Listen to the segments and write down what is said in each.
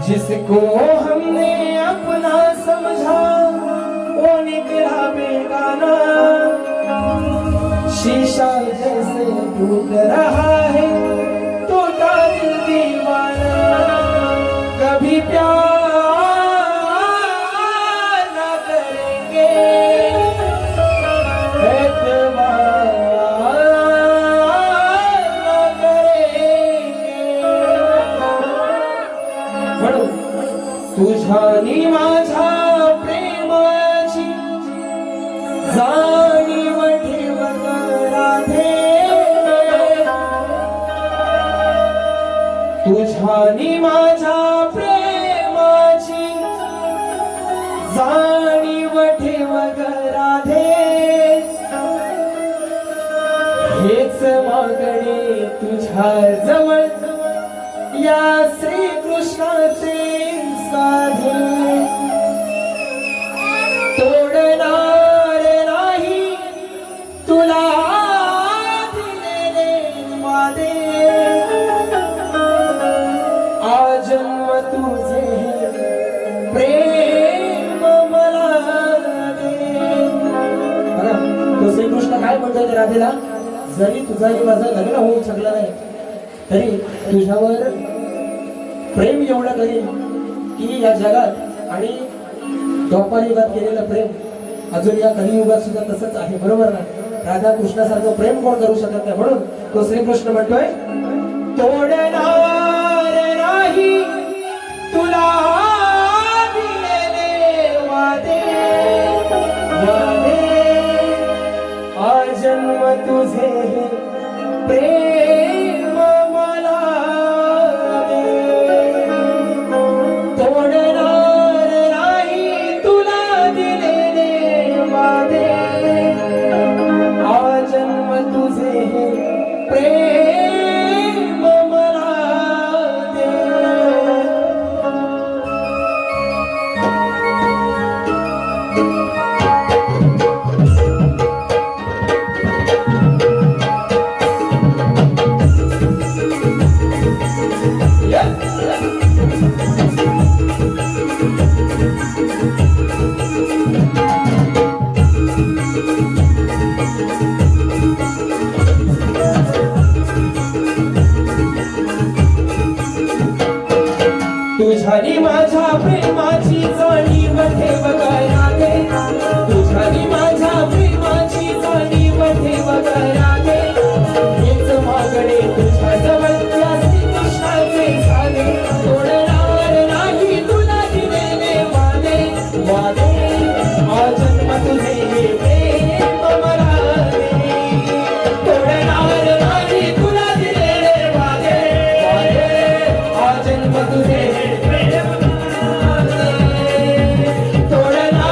जिसको हमने अपना समझा वो निकला बेगाना। शीशा जैसे टूट रहा है टूटा दिल दीवाना। कभी प्यार ना करेंगे एतबार ना करेंगे। म्हणून तुझ्यानी माझ्या प्रेमाची जाणीव ठेव ग राधे। तुझ्यानी माझ्या प्रेमाची जाणीव ठेव ग राधे। हेच मागणे तुझ्या जवळ या श्रीकृष्णाचे साधे। तोडणार नाही तुला दिलेले वादे। आजन्म तुझे प्रेम मला दे। बघा तो श्रीकृष्ण काय म्हणतोय त्या राधेला, जरी तुझा आणि माझा लग्न होऊ शकला नाही तरी तुझ्यावर प्रेम एवढं करेल की या जगात आणि द्वापार युगात केलेलं प्रेम अजून या कलियुगात सुद्धा तसंच आहे, बरोबर ना? राधा कृष्णासारखं प्रेम कोण करू शकत नाही, म्हणून तो श्रीकृष्ण म्हणतोय तोडणार नाही तुला दिलेले वादे। वादे आजन्म तुझे प्रेम मला दे। तोडणार नाही तुला दिलेले वादे। आजन्म तुझे प्रेम मला दे। तुझ्यानी माझ्या प्रेमाची जाणीव ठेव ग राधे। तुझ्यानी माझ्या प्रेमाची जाणीव ठेव ग राधे। हेच मागणे तुझ्या जवळ या श्रीकृष्णाचे साधे। तोडणार नाही तुला दिलेले वादे। वादे आजन्म तुझे प्रेम मला दे। तोडणार नाही तुला दिलेले वादे। वादे आजन्म तुझे प्रेम मला दे। तोडणार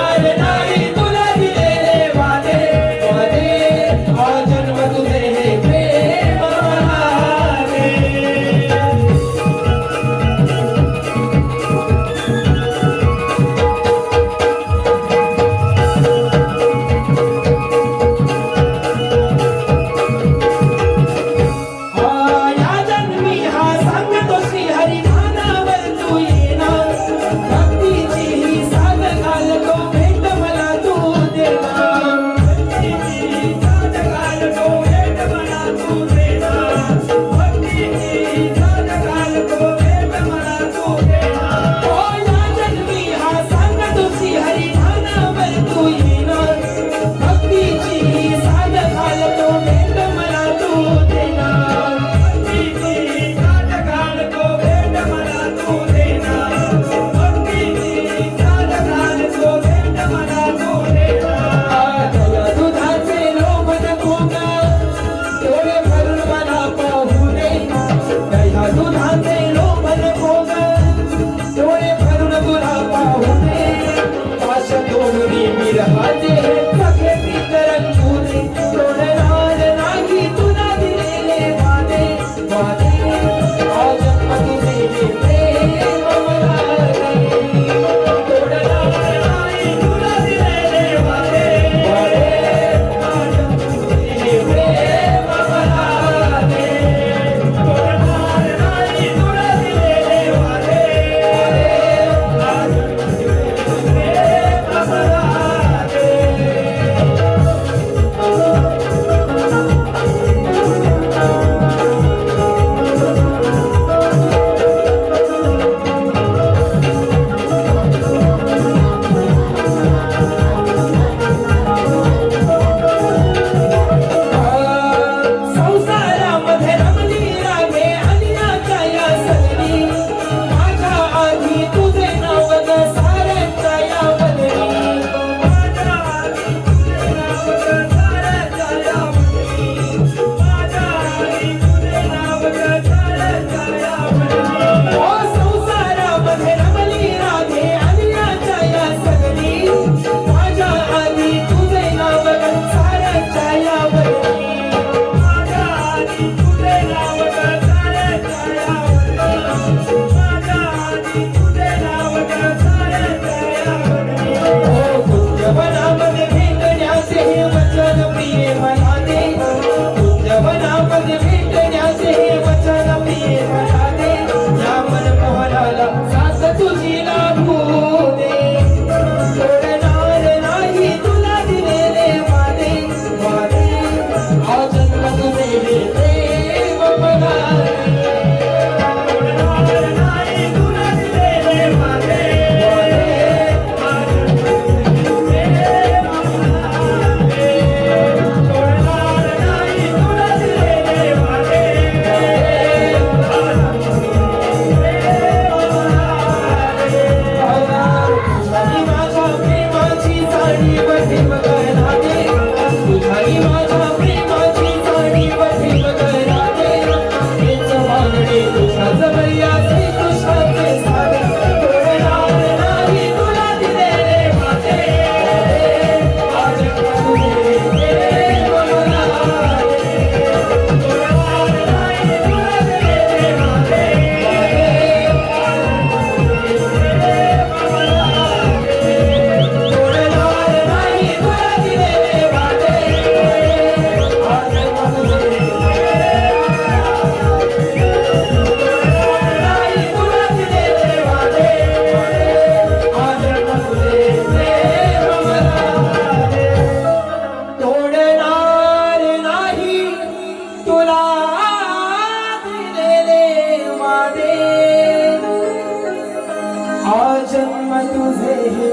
तुझे हे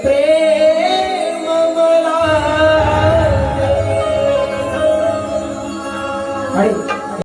प्रेम